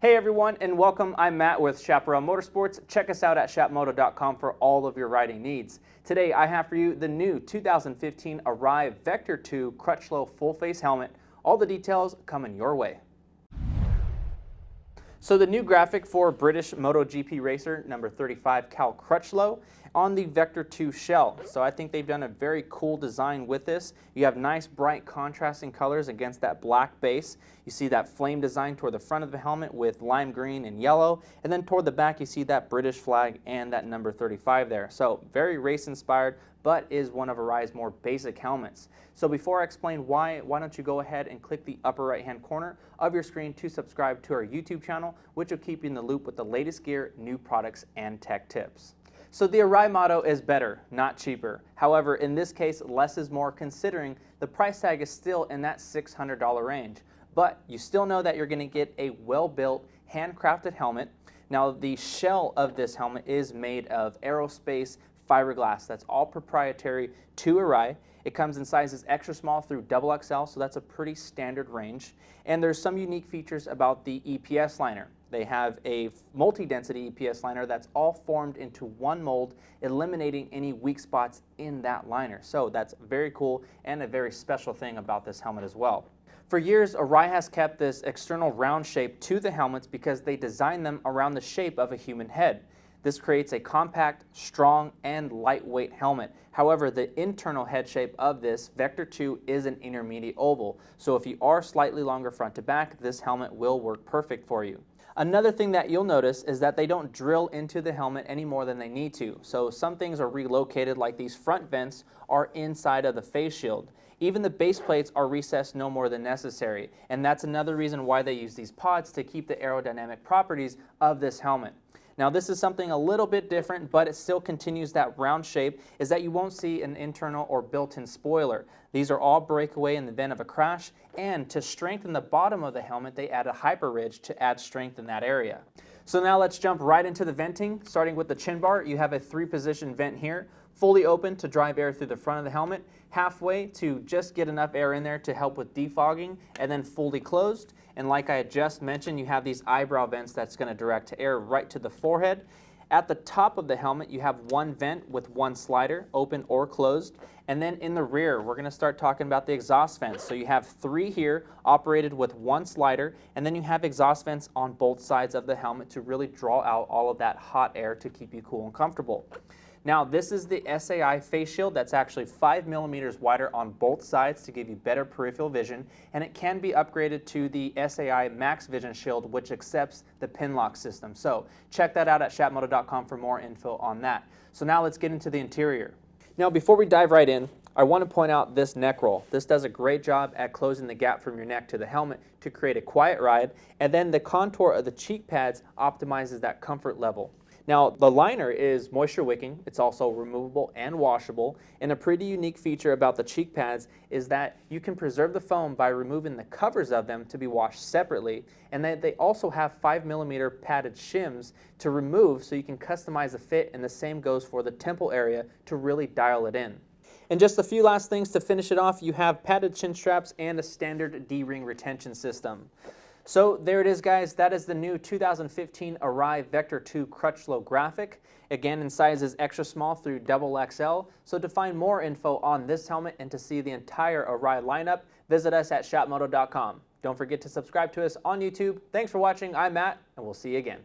Hey everyone, and welcome. I'm Matt with Chaparral Motorsports. Check us out at chapmoto.com for all of your riding needs. Today I have for you the new 2015 Arai Vector-2 Crutchlow full face helmet. All the details coming your way. So the new graphic for British MotoGP racer number 35 Cal Crutchlow on the Vector-2 shell. So I think they've done a very cool design with this. You have nice bright contrasting colors against that black base. You see that flame design toward the front of the helmet with lime green and yellow, and then toward the back you see that British flag and that number 35 there. So very race inspired, but is one of Arai's more basic helmets. So before I explain why don't you go ahead and click the upper right hand corner of your screen to subscribe to our YouTube channel, which will keep you in the loop with the latest gear, new products, and tech tips. So the Arai motto is better, not cheaper. However, in this case, less is more, considering the price tag is still in that $600 range. But you still know that you're going to get a well-built, handcrafted helmet. Now, the shell of this helmet is made of aerospace fiberglass. That's all proprietary to Arai. It comes in sizes extra small through XXL, so that's a pretty standard range. And there's some unique features about the Eps Liner. They have a multi-density Eps liner that's all formed into one mold, eliminating any weak spots in that liner. So that's very cool and a very special thing about this helmet as well. For years, Arai has kept this external round shape to the helmets because they designed them around the shape of a human head. This creates a compact, strong, and lightweight helmet. However, the internal head shape of this Vector-2 is an intermediate oval. So if you are slightly longer front to back, this helmet will work perfect for you. Another thing that you'll notice is that they don't drill into the helmet any more than they need to. So some things are relocated, like these front vents are inside of the face shield. Even the base plates are recessed no more than necessary. And that's another reason why they use these pods, to keep the aerodynamic properties of this helmet. Now this is something a little bit different, but it still continues that round shape, is that you won't see an internal or built-in spoiler. These are all breakaway in the event of a crash, and to strengthen the bottom of the helmet, they add a hyper ridge to add strength in that area. So now let's jump right into the venting. Starting with the chin bar, you have a 3-position vent here, fully open to drive air through the front of the helmet, halfway to just get enough air in there to help with defogging, and then fully closed. And like I had just mentioned, you have these eyebrow vents that's going to direct air right to the forehead. At the top of the helmet, you have one vent with one slider, open or closed. And then in the rear, we're going to start talking about the exhaust vents. So you have 3 here, operated with one slider, and then you have exhaust vents on both sides of the helmet to really draw out all of that hot air to keep you cool and comfortable. Now this is the SAI face shield that's actually 5 millimeters wider on both sides to give you better peripheral vision, and it can be upgraded to the SAI Max Vision shield, which accepts the pin lock system. So check that out at chapmoto.com for more info on that. So now let's get into the interior. Now before we dive right in, I want to point out this neck roll. This does a great job at closing the gap from your neck to the helmet to create a quiet ride, and then the contour of the cheek pads optimizes that comfort level. Now the liner is moisture wicking, it's also removable and washable, and a pretty unique feature about the cheek pads is that you can preserve the foam by removing the covers of them to be washed separately, and that they also have 5 millimeter padded shims to remove, so you can customize the fit, and the same goes for the temple area to really dial it in. And just a few last things to finish it off, you have padded chin straps and a standard D-ring retention system. So there it is, guys. That is the new 2015 Arai Vector-2 Crutchlow graphic. Again, in sizes extra small through XXL. So to find more info on this helmet and to see the entire Arai lineup, visit us at chapmoto.com. Don't forget to subscribe to us on YouTube. Thanks for watching. I'm Matt, and we'll see you again.